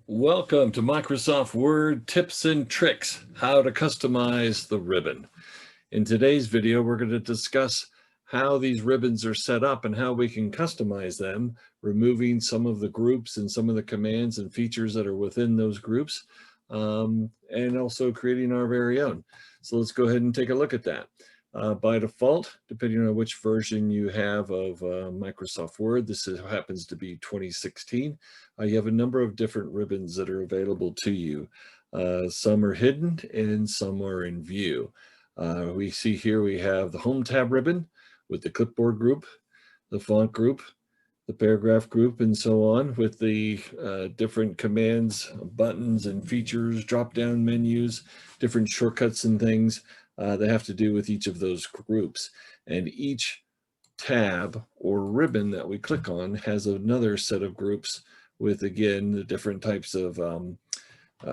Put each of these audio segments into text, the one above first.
Welcome to Microsoft Word Tips and Tricks, how to customize the ribbon. In today's video, we're going to discuss how these ribbons are set up and how we can customize them, removing some of the groups and some of the commands and features that are within those groups, and also creating our very own. So let's go ahead and take a look at that. By default, depending on which version you have of Microsoft Word, happens to be 2016, you have a number of different ribbons that are available to you. Some are hidden and some are in view. We see here we have the Home tab ribbon with the clipboard group, the font group, the paragraph group, and so on, with the different commands, buttons, and features, drop-down menus, different shortcuts and things that have to do with each of those groups. And each tab or ribbon that we click on has another set of groups with, again, the different types of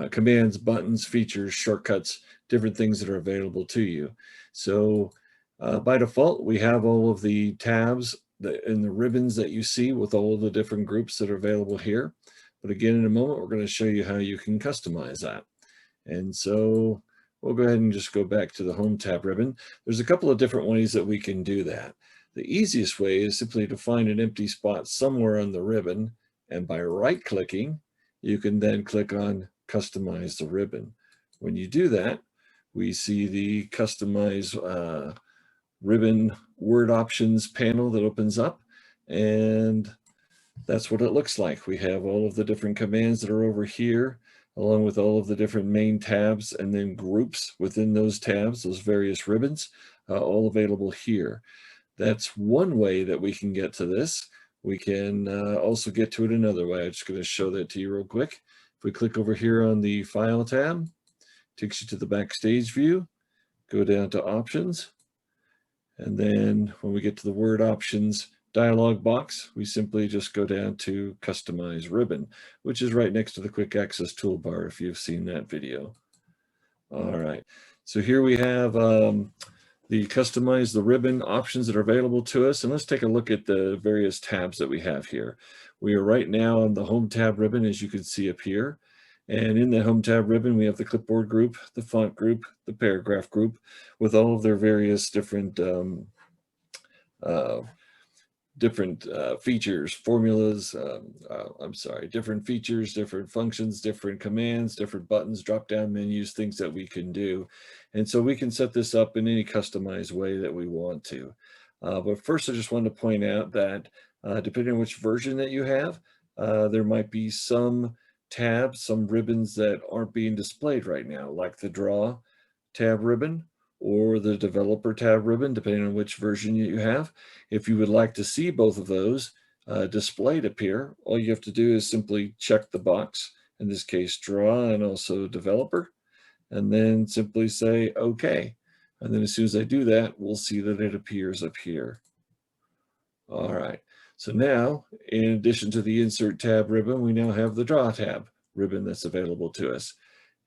commands, buttons, features, shortcuts, different things that are available to you. So by default, we have all of the tabs and the ribbons that you see with all of the different groups that are available here. But again, in a moment, we're going to show you how you can customize that. And so we'll go ahead and just go back to the Home tab ribbon. There's a couple of different ways that we can do that. The easiest way is simply to find an empty spot somewhere on the ribbon, and by right-clicking, you can then click on Customize the ribbon. When you do that, we see the Customize ribbon word options panel that opens up, and that's what it looks like. We have all of the different commands that are over here, along with all of the different main tabs and then groups within those tabs, those various ribbons, all available here. That's one way that we can get to this. We can also get to it another way. I'm just going to show that to you real quick. If we click over here on the File tab, it takes you to the Backstage view, go down to Options, and then when we get to the Word Options dialog box, we simply just go down to Customize Ribbon, which is right next to the Quick Access toolbar if you've seen that video. All right, so here we have the Customize the Ribbon options that are available to us, and let's take a look at the various tabs that we have here. We are right now on the Home tab ribbon, as you can see up here. And in the Home tab ribbon, we have the clipboard group, the font group, the paragraph group, with all of their various different features, formulas, different features, different functions, different commands, different buttons, drop-down menus, things that we can do. And so we can set this up in any customized way that we want to. But first, I just wanted to point out that depending on which version that you have, there might be some tabs, some ribbons that aren't being displayed right now, like the Draw tab ribbon or the Developer tab ribbon, depending on which version you have. If you would like to see both of those displayed up here, all you have to do is simply check the box, in this case Draw and also Developer, and then simply say OK. And then as soon as I do that, we'll see that it appears up here. All right, so now, in addition to the Insert tab ribbon, we now have the Draw tab ribbon that's available to us.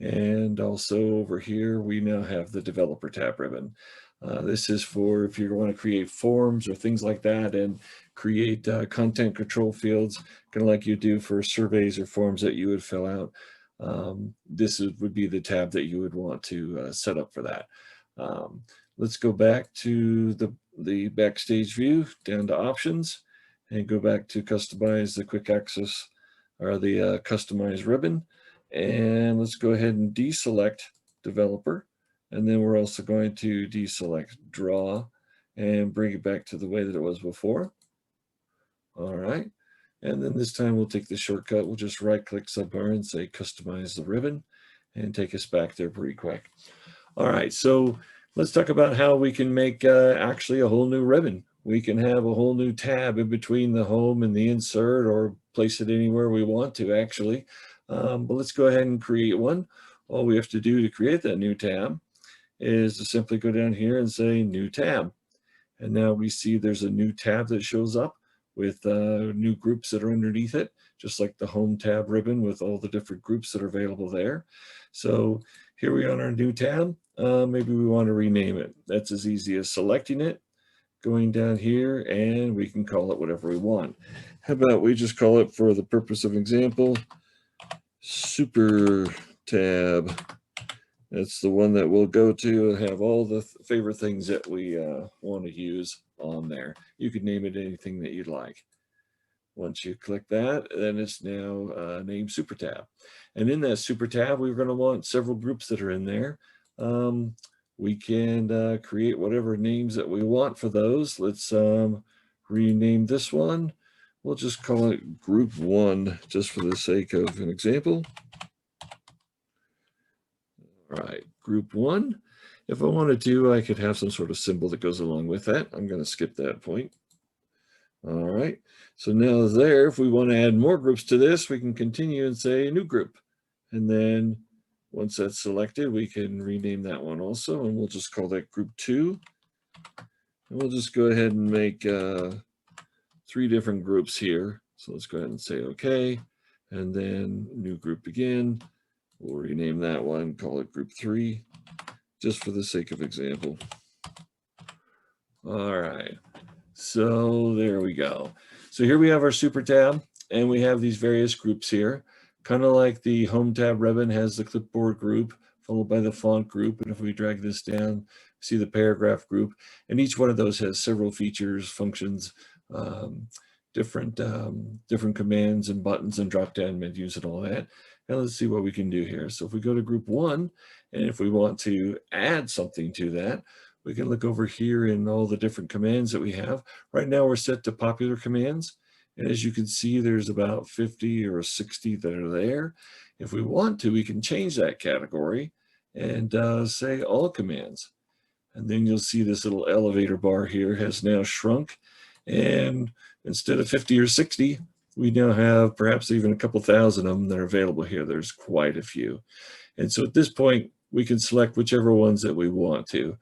And also over here, we now have the Developer tab ribbon. This is for if you want to create forms or things like that and create content control fields, kind of like you do for surveys or forms that you would fill out. Would be the tab that you would want to set up for that. Let's go back to the Backstage view, down to Options, and go back to Customize the Quick Access, or the Customize ribbon. And let's go ahead and deselect Developer. And then we're also going to deselect Draw and bring it back to the way that it was before. All right. And then this time we'll take the shortcut. We'll just right-click somewhere and say Customize the ribbon and take us back there pretty quick. All right. So let's talk about how we can make actually a whole new ribbon. We can have a whole new tab in between the Home and the Insert, or place it anywhere we want to actually. But let's go ahead and create one. All we have to do to create that new tab is to simply go down here and say New Tab. And now we see there's a new tab that shows up with new groups that are underneath it, just like the Home tab ribbon with all the different groups that are available there. So here we are on our new tab. Maybe we want to rename it. That's as easy as selecting it, going down here, and we can call it whatever we want. How about we just call it, for the purpose of example, super tab. That's the one that we'll go to and have all the favorite things that we want to use on there. You can name it anything that you'd like. Once you click that, then it's now named Super Tab. And in that Super Tab, we're going to want several groups that are in there. We can create whatever names that we want for those. Let's rename this one. We'll just call it Group 1, just for the sake of an example. All right, Group 1. If I wanted to, I could have some sort of symbol that goes along with that. I'm going to skip that point. All right, so now there, if we want to add more groups to this, we can continue and say new group. And then once that's selected, we can rename that one also, and we'll just call that Group 2. And we'll just go ahead and make 3 different groups here. So let's go ahead and say okay, and then new group again. We'll rename that one, call it Group 3, just for the sake of example. All right. So there we go. So here we have our Super Tab, and we have these various groups here, kind of like the Home tab ribbon has the clipboard group, followed by the font group. And if we drag this down, see the paragraph group, and each one of those has several features, functions, different commands and buttons and drop-down menus and all that. And let's see what we can do here. So if we go to Group 1, and if we want to add something to that, we can look over here in all the different commands that we have. Right now we're set to popular commands. And as you can see, there's about 50 or 60 that are there. If we want to, we can change that category and say all commands. And then you'll see this little elevator bar here has now shrunk. And instead of 50 or 60, we now have perhaps even a couple thousand of them that are available here. There's quite a few. And so at this point, we can select whichever ones that we want to.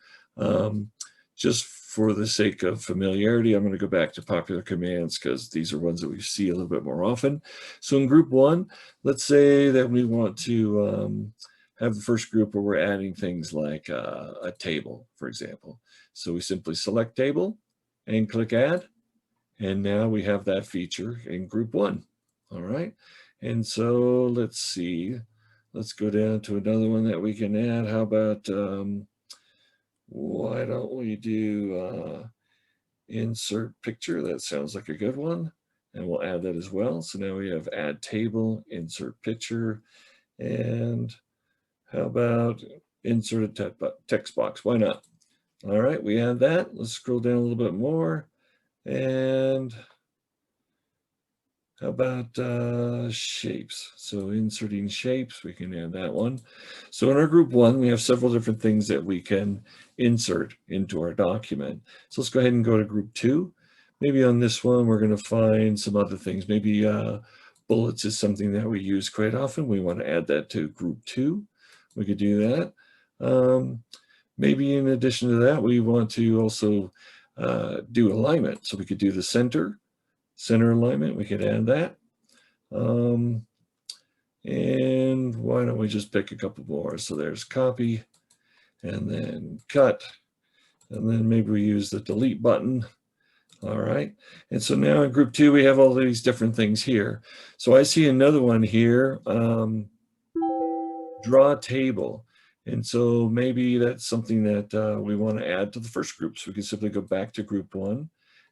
Just for the sake of familiarity, I'm going to go back to popular commands because these are ones that we see a little bit more often. So in Group 1, let's say that we want to have the first group where we're adding things like a table, for example. So we simply select Table and click Add. And now we have that feature in Group 1. All right. And so let's see. Let's go down to another one that we can add. How about why don't we do insert picture? That sounds like a good one. And we'll add that as well. So now we have add table, insert picture, and how about insert a text box? Why not? All right, we add that. Let's scroll down a little bit more. And how about shapes? So inserting shapes, we can add that one. So in our Group 1, we have several different things that we can insert into our document. So let's go ahead and go to Group 2. Maybe on this one, we're going to find some other things. Maybe bullets is something that we use quite often. We want to add that to Group 2. We could do that. Maybe in addition to that, we want to also do alignment. So we could do the center alignment. We could add that. And why don't we just pick a couple more? So there's copy and then cut. And then maybe we use the delete button. All right. And so now in Group 2, we have all these different things here. So I see another one here, draw table. And so maybe that's something that we want to add to the first group. So we can simply go back to Group 1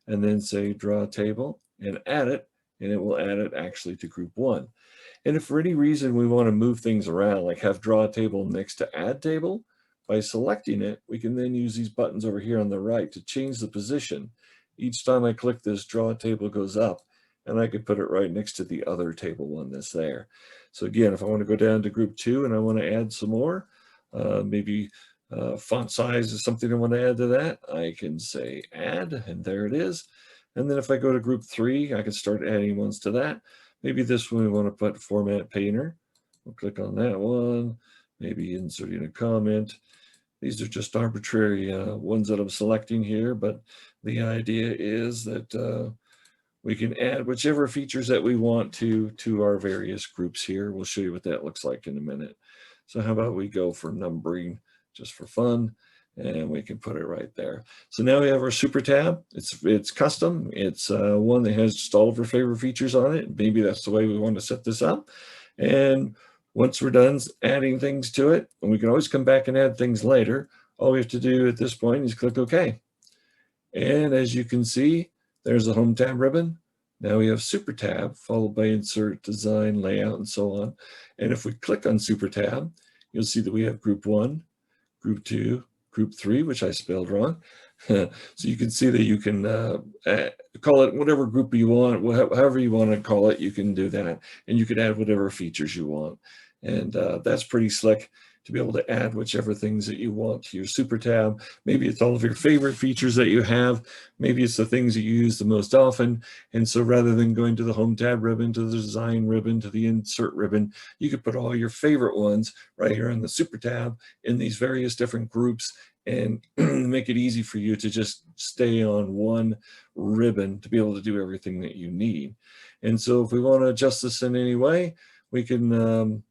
and then say draw table and add it, and it will add it actually to Group 1. And if for any reason we want to move things around, like have draw table next to add table, by selecting it, we can then use these buttons over here on the right to change the position. Each time I click this, draw table goes up, and I could put it right next to the other table one that's there. So again, if I want to go down to Group 2 and I want to add some more, maybe font size is something I want to add to that, I can say add, and there it is. And then if I go to Group 3, I can start adding ones to that. Maybe this one we want to put Format Painter. We'll click on that one, maybe inserting a comment. These are just arbitrary ones that I'm selecting here, but the idea is that we can add whichever features that we want to our various groups here. We'll show you what that looks like in a minute. So how about we go for numbering just for fun, and we can put it right there. So now we have our Super Tab. It's custom. It's one that has just all of our favorite features on it. Maybe that's the way we want to set this up. And once we're done adding things to it, and we can always come back and add things later, all we have to do at this point is click OK. And as you can see, there's the Home tab ribbon. Now we have Super tab, followed by Insert, Design, Layout, and so on. And if we click on Super tab, you'll see that we have Group 1, Group 2, Group 3, which I spelled wrong. So you can see that you can call it whatever group you want, however you want to call it, you can do that. And you can add whatever features you want. And that's pretty slick to be able to add whichever things that you want to your Super tab. Maybe it's all of your favorite features that you have. Maybe it's the things that you use the most often. And so rather than going to the Home tab ribbon, to the Design ribbon, to the Insert ribbon, you could put all your favorite ones right here in the Super tab in these various different groups and make it easy for you to just stay on one ribbon to be able to do everything that you need. And so if we want to adjust this in any way, we can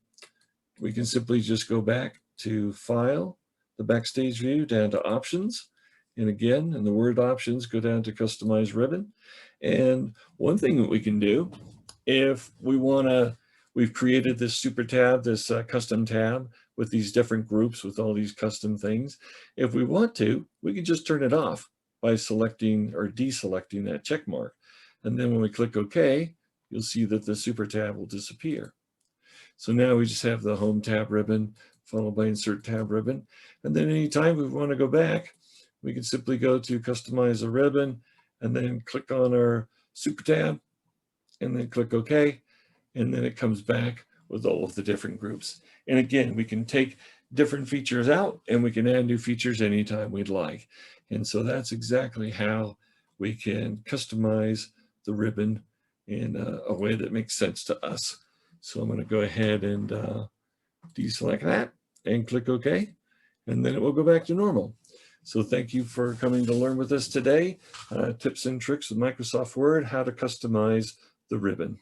simply just go back to File, the Backstage View, down to Options. And again, in the Word Options, go down to Customize Ribbon. And one thing that we can do, if we want to, we've created this Super tab, this custom tab with these different groups with all these custom things. If we want to, we can just turn it off by selecting or deselecting that check mark. And then when we click OK, you'll see that the Super tab will disappear. So now we just have the Home tab ribbon followed by Insert tab ribbon. And then anytime we want to go back, we can simply go to Customize a ribbon and then click on our Super tab and then click OK. And then it comes back with all of the different groups. And again, we can take different features out and we can add new features anytime we'd like. And so that's exactly how we can customize the ribbon in a way that makes sense to us. So I'm going to go ahead and deselect that and click OK, and then it will go back to normal. So thank you for coming to learn with us today. Tips and tricks with Microsoft Word, how to customize the ribbon.